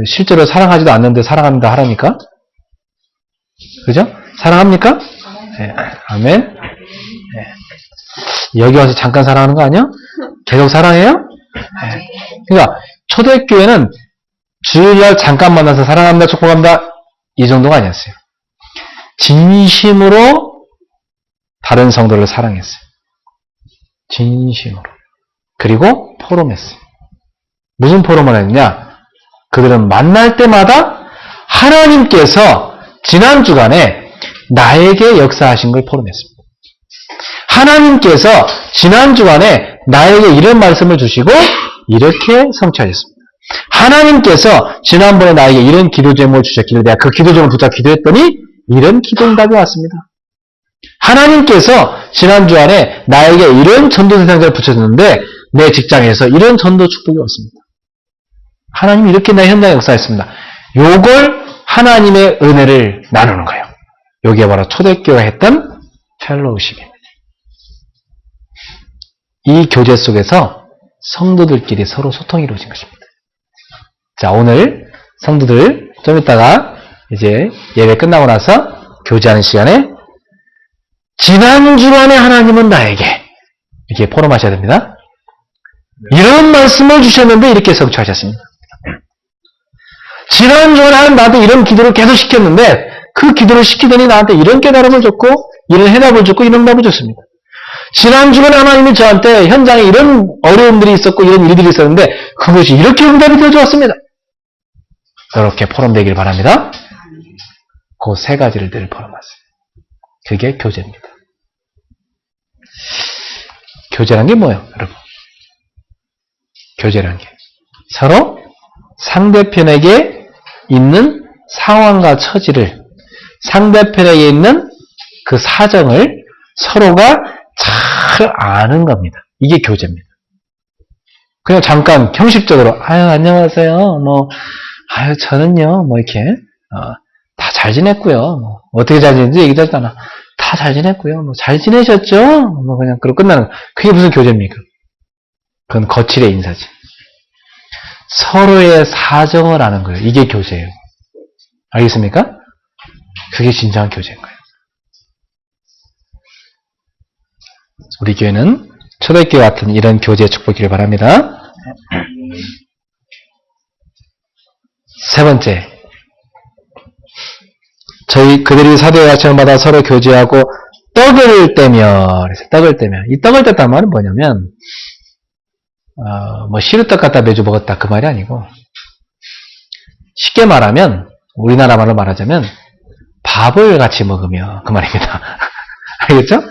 S1: 실제로 사랑하지도 않는데 사랑합니다 하라니까. 그죠? 사랑합니까? 네. 아멘. 네. 여기 와서 잠깐 사랑하는 거 아니야? 계속 사랑해요? 네. 그러니까 초대교회는 주일날 잠깐 만나서 사랑합니다, 축복합니다 이 정도가 아니었어요. 진심으로 다른 성도를 사랑했어요. 진심으로. 그리고 포럼했어요. 무슨 포럼을 했냐? 그들은 만날 때마다 하나님께서 지난 주간에 나에게 역사하신 걸 포럼했습니다. 하나님께서 지난 주간에 나에게 이런 말씀을 주시고 이렇게 성취하셨습니다. 하나님께서 지난번에 나에게 이런 기도 제목을 주셨기를 내가 그 기도 제목을 붙잡고 기도했더니 이런 기도 응답이 왔습니다. 하나님께서 지난 주간에 나에게 이런 전도 대상자를 붙여줬는데 내 직장에서 이런 전도 축복이 왔습니다. 하나님이 이렇게 나의 현장에 역사했습니다. 요걸 하나님의 은혜를 나누는 거예요. 여기에 바로 초대교회가 했던 펠로우십입니다. 이 교제 속에서 성도들끼리 서로 소통이 이루어진 것입니다. 자, 오늘 성도들 좀 이따가 이제 예배 끝나고 나서 교제하는 시간에 지난 주간에 하나님은 나에게 이렇게 포럼하셔야 됩니다. 이런 말씀을 주셨는데 이렇게 성취하셨습니다. 지난 주간에 하나님 나한테 이런 기도를 계속 시켰는데 그 기도를 시키더니 나한테 이런 깨달음을 줬고 이런 해답을 줬고 이런 답을 줬습니다. 지난 주간에 하나님이 저한테 현장에 이런 어려움들이 있었고 이런 일들이 있었는데 그것이 이렇게 응답이 되어주었습니다. 이렇게 포럼되길 바랍니다. 그 세 가지를 늘 포럼하세요. 그게 교제입니다. 교제란 게 뭐예요, 여러분? 교제란 게 서로 상대편에게 있는 상황과 처지를 상대편에게 있는 그 사정을 서로가 잘 아는 겁니다. 이게 교제입니다. 그냥 잠깐 형식적으로 안녕하세요. 저는요 이렇게 다 잘 지냈고요. 어떻게 잘 지냈는지 얘기도 하잖아. 다 잘 지냈고요. 잘 지내셨죠? 그냥 그러고 끝나는 그게 무슨 교제입니까? 그건 거칠의 인사지. 서로의 사정을 아는 거예요. 이게 교제예요. 알겠습니까? 그게 진정한 교제인 거예요. 우리 교회는 초대교회 같은 이런 교제의 축복이길 바랍니다. 세 번째, 그들이 사도의 가르침을 받아 서로 교제하고 떡을 떼며, 이 떡을 뗐단 말은 뭐냐면 시루떡 갖다 매주 먹었다 그 말이 아니고 쉽게 말하면 우리나라 말로 말하자면 밥을 같이 먹으며 그 말입니다. 알겠죠?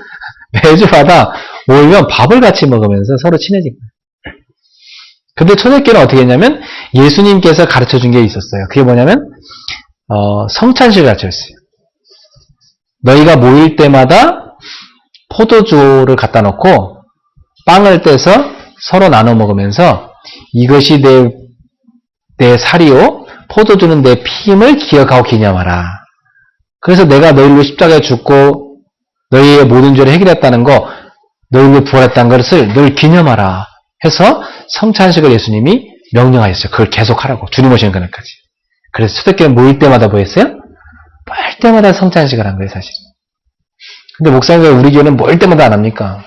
S1: 매주마다 모이면 밥을 같이 먹으면서 서로 친해진 거예요. 근데 초대교회는 어떻게 했냐면 예수님께서 가르쳐준 게 있었어요. 그게 뭐냐면 성찬식을 가르쳤어요. 너희가 모일 때마다 포도주를 갖다 놓고 빵을 떼서 서로 나눠 먹으면서 이것이 내 살이요 포도주는 내 피임을 기억하고 기념하라. 그래서 내가 너희를 위해 십자가에 죽고 너희의 모든 죄를 해결했다는 거, 너희를 위해 부활했다는 것을 늘 기념하라 해서 성찬식을 예수님이 명령하셨어요. 그걸 계속하라고. 주님 오시는 그날까지. 그래서 초대교회 모일 때마다 뭐 했어요? 모일 때마다 성찬식을 한 거예요, 사실. 근데 목사님들 우리 교회는 모일 때마다 안 합니까?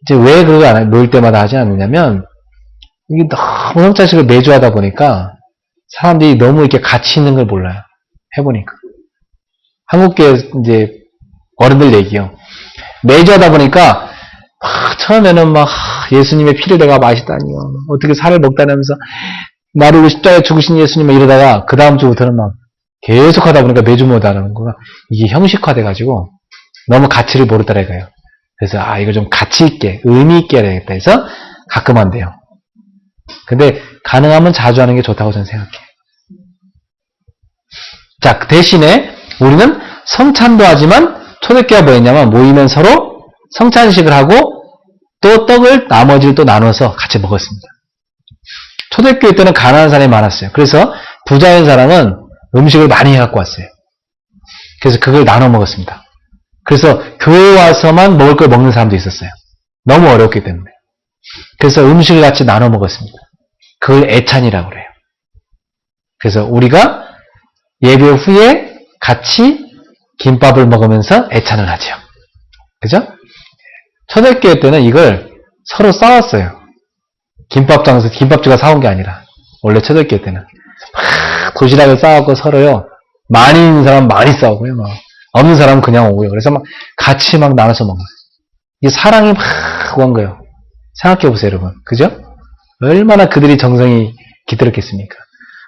S1: 이제 왜 그걸 모일 때마다 하지 않느냐면 이게 너무 성찬식을 매주 하다 보니까 사람들이 너무 이렇게 같이 있는 걸 몰라요. 해보니까. 한국교회 이제 어른들 얘기요. 매주 하다 보니까 처음에는 예수님의 피를 내가 마시다니요. 어떻게 살을 먹다면서 나를 위해 십자가에 죽으신 예수님 이러다가 그 다음 주부터는 계속 하다 보니까 매주 못하는 거가 이게 형식화돼가지고 너무 가치를 모르더라 이거예요. 그래서 이거 좀 가치 있게 의미 있게 해야 되겠다 해서 가끔 한대요. 근데 가능하면 자주 하는 게 좋다고 저는 생각해요. 자, 대신에 우리는 성찬도 하지만 초대교회가 뭐였냐면 모이면 서로 성찬식을 하고 또 떡을 나머지를 또 나눠서 같이 먹었습니다. 초대교회 때는 가난한 사람이 많았어요. 그래서 부자인 사람은 음식을 많이 해갖고 왔어요. 그래서 그걸 나눠 먹었습니다. 그래서 교회 와서만 먹을 걸 먹는 사람도 있었어요. 너무 어렵기 때문에. 그래서 음식을 같이 나눠 먹었습니다. 그걸 애찬이라고 그래요. 그래서 우리가 예배 후에 같이 김밥을 먹으면서 애찬을 하죠. 그죠? 초대교회 때는 이걸 서로 싸웠어요. 김밥장에서 김밥주가 사온 게 아니라 원래 초대교회 때는 막 도시락을 싸갖고 서로요. 많이 있는 사람 많이 싸우고요. 막 없는 사람은 그냥 오고요. 그래서 막 같이 막 나눠서 먹어요. 이 사랑이 막 온 거예요. 생각해 보세요, 여러분. 그죠? 얼마나 그들이 정성이 깃들었겠습니까?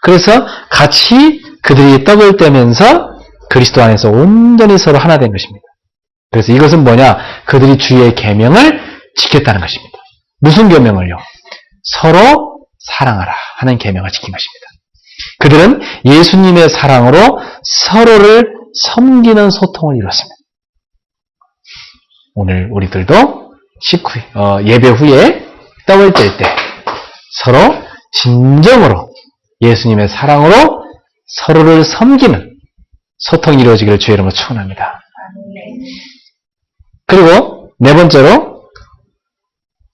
S1: 그래서 같이 그들이 떡을 떼면서 그리스도 안에서 온전히 서로 하나 된 것입니다. 그래서 이것은 뭐냐? 그들이 주의 계명을 지켰다는 것입니다. 무슨 계명을요? 서로 사랑하라 하는 계명을 지킨 것입니다. 그들은 예수님의 사랑으로 서로를 섬기는 소통을 이뤘습니다. 오늘 우리들도 예배 후에 떡을 뗄 때 서로 진정으로 예수님의 사랑으로 서로를 섬기는 소통이 이루어지기를 주의 이름으로 축원합니다. 그리고 네 번째로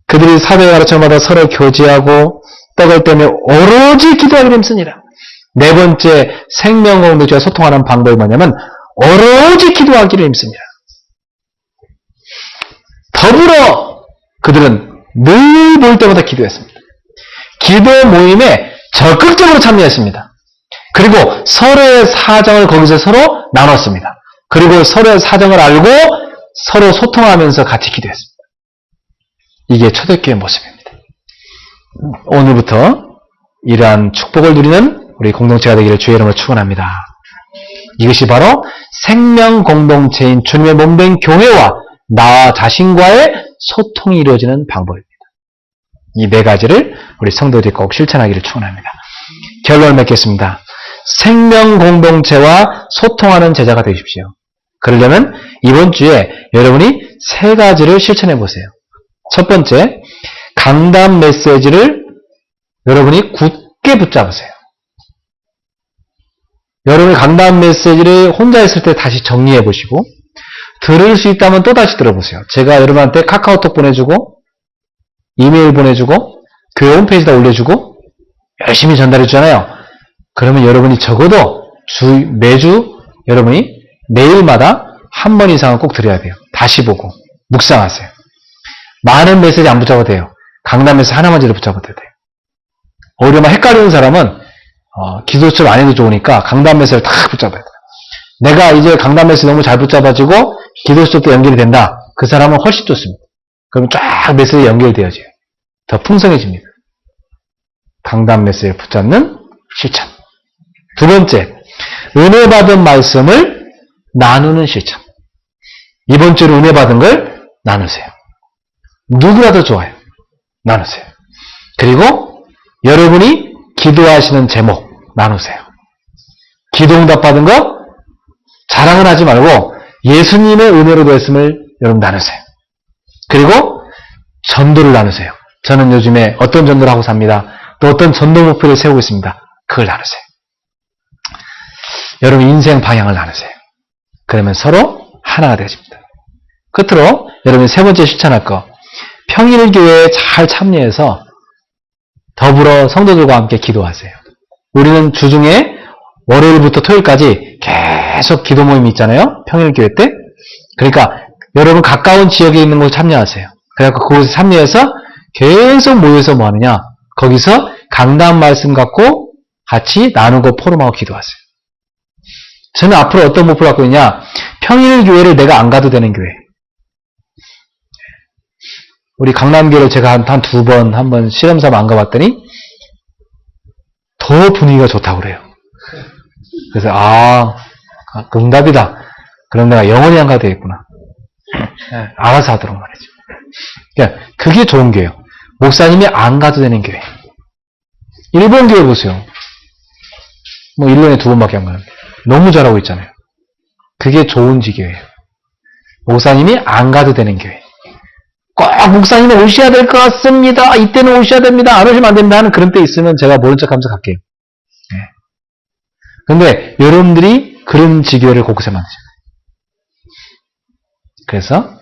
S1: 그들이 사도의 가르침을 받아 서로 교제하고 떡을 떼며 오로지 기도하기를 힘쓰니라. 네 번째 생명공동체와 소통하는 방법이 뭐냐면 오로지 기도하기를 힘씁니다. 더불어 그들은 늘 볼 때마다 기도했습니다. 기도 모임에 적극적으로 참여했습니다. 그리고 서로의 사정을 거기서 서로 나눴습니다. 그리고 서로의 사정을 알고 서로 소통하면서 같이 기도했습니다. 이게 초대교회의 모습입니다. 오늘부터 이러한 축복을 누리는 우리 공동체가 되기를 주의 이름으로 축원합니다. 이것이 바로 생명 공동체인 주님의 몸된 교회와 나 자신과의 소통이 이루어지는 방법입니다. 이 네 가지를 우리 성도들이 꼭 실천하기를 축원합니다. 결론을 맺겠습니다. 생명 공동체와 소통하는 제자가 되십시오. 그러려면 이번 주에 여러분이 세 가지를 실천해 보세요. 첫 번째, 강단 메시지를 여러분이 굳게 붙잡으세요. 여러분이 강단 메시지를 혼자 있을 때 다시 정리해 보시고 들을 수 있다면 또 다시 들어보세요. 제가 여러분한테 카카오톡 보내주고 이메일 보내주고 교회 홈페이지에다 올려주고 열심히 전달해 주잖아요. 그러면 여러분이 적어도 매주 여러분이 매일마다 한 번 이상은 꼭 들어야 돼요. 다시 보고 묵상하세요. 많은 메시지 안 붙잡아도 돼요. 강단 메시지 하나만 제대로 붙잡아도 돼요. 오히려 막 헷갈리는 사람은 기도 수업 안 해도 좋으니까 강단 메시지를 탁 붙잡아야 돼요. 내가 이제 강단 메시지 너무 잘 붙잡아지고 기도 수업도 연결이 된다. 그 사람은 훨씬 좋습니다. 그럼 쫙 메시지 연결되어져요. 더 풍성해집니다. 강단 메시지를 붙잡는 실천. 두 번째, 은혜 받은 말씀을 나누는 실천. 이번 주로 은혜 받은 걸 나누세요. 누구라도 좋아요. 나누세요. 그리고 여러분이 기도하시는 제목 나누세요. 기도응답 받은 거 자랑은 하지 말고 예수님의 은혜로 되었음을 여러분 나누세요. 그리고 전도를 나누세요. 저는 요즘에 어떤 전도를 하고 삽니다. 또 어떤 전도 목표를 세우고 있습니다. 그걸 나누세요. 여러분 인생 방향을 나누세요. 그러면 서로 하나가 되어집니다. 끝으로 여러분이 세 번째 실천할 거, 평일교회에 잘 참여해서 더불어 성도들과 함께 기도하세요. 우리는 주중에 월요일부터 토요일까지 계속 기도 모임이 있잖아요. 평일교회 때. 그러니까 여러분 가까운 지역에 있는 곳에 참여하세요. 그래서 그곳에 참여해서 계속 모여서 뭐 하느냐. 거기서 강단 말씀 갖고 같이 나누고 포럼하고 기도하세요. 저는 앞으로 어떤 목표를 갖고 있냐. 평일교회를 내가 안 가도 되는 교회. 우리 강남교회를 제가 한 두 번, 한 번 실험삼아 안 가봤더니 더 분위기가 좋다고 그래요. 그래서 응답이다. 그럼 내가 영원히 안 가도 되겠구나. 알아서 하도록 말이죠. 그러니까 그게 좋은 교회예요. 목사님이 안 가도 되는 교회. 일본 교회 보세요. 뭐 1년에 2번밖에 안 가는데 너무 잘하고 있잖아요. 그게 좋은 지교예요. 목사님이 안 가도 되는 교회. 꼭 목사님은 오셔야 될 것 같습니다. 이때는 오셔야 됩니다. 안 오시면 안 됩니다 하는 그런 때 있으면 제가 모른 척하면서 갈게요. 근데 여러분들이 그런 지교회를 곳곳에 만드셔요. 그래서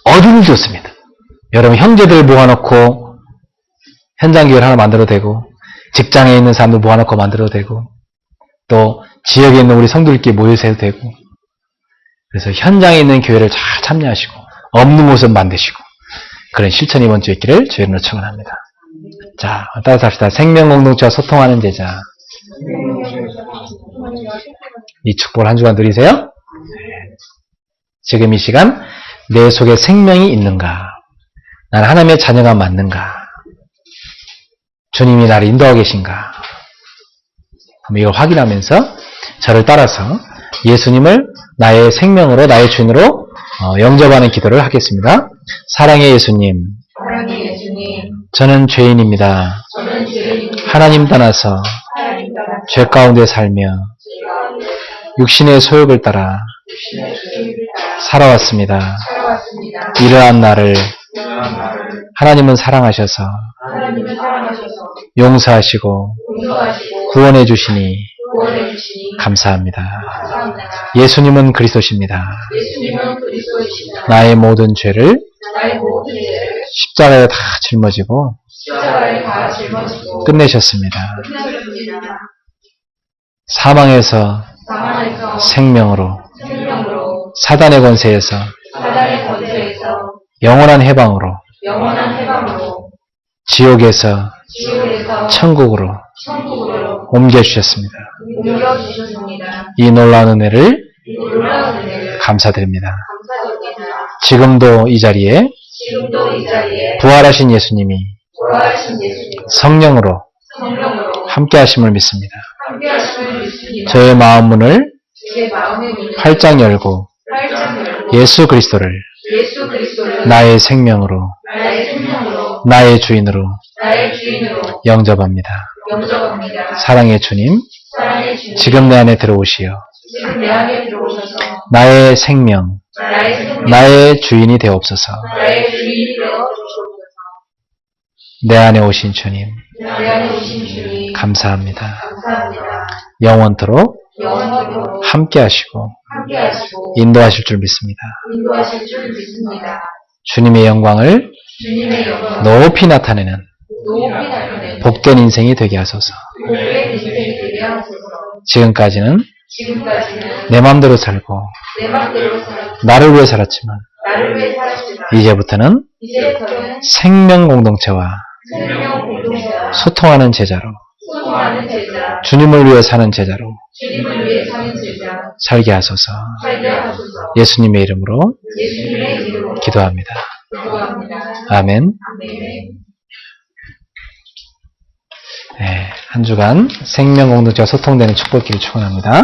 S1: 어디든 좋습니다. 여러분 형제들 모아놓고 현장교회를 하나 만들어도 되고 직장에 있는 사람들 모아놓고 만들어도 되고 또 지역에 있는 우리 성도들끼리 모여서 해도 되고 그래서 현장에 있는 교회를 잘 참여하시고 없는 모습 만드시고 그런 실천이 이번 주에 있기를 주의 이름으로 축원합니다. 자, 따라서 합시다. 생명 공동체와 소통하는 제자. 이 축복을 한 주간 누리세요. 지금 이 시간 내 속에 생명이 있는가? 난 하나님의 자녀가 맞는가? 주님이 나를 인도하고 계신가? 이걸 확인하면서 저를 따라서 예수님을 나의 생명으로, 나의 주인으로 영접하는 기도를 하겠습니다. 사랑의 예수님, 저는 죄인입니다. 하나님 떠나서 죄 가운데 살며 육신의 소욕을 따라 살아왔습니다. 이러한 나를 하나님은 사랑하셔서 용서하시고 구원해 주시니 감사합니다. 예수님은 그리스도십니다. 나의 모든 죄를 십자가에 다 짊어지고 끝내셨습니다. 사망에서 생명으로, 사단의 권세에서 영원한 해방으로, 지옥에서 천국으로 옮겨주셨습니다. 이 놀라운 은혜를 감사드립니다. 지금도 이 자리에 부활하신 예수님이 성령으로 함께 하심을 믿습니다. 저의 마음 문을 활짝 열고 예수 그리스도를 나의 생명으로, 나의 주인으로 영접합니다. 사랑의 주님, 지금 내 안에 들어오시어 나의 생명, 나의 주인이 되옵소서. 내 안에 오신 주님, 감사합니다. 영원토록 함께 하시고 인도하실 줄 믿습니다. 주님의 영광을 높이 나타내는 복된 인생이 되게 하소서. 지금까지는 내 마음대로 살고 나를 위해 살았지만 이제부터는 생명 공동체와 소통하는 제자로, 주님을 위해 사는 제자로 살게 하소서. 예수님의 이름으로 기도합니다. 아멘. 네, 한 주간 생명 공동체와 소통되는 축복기를 축원합니다.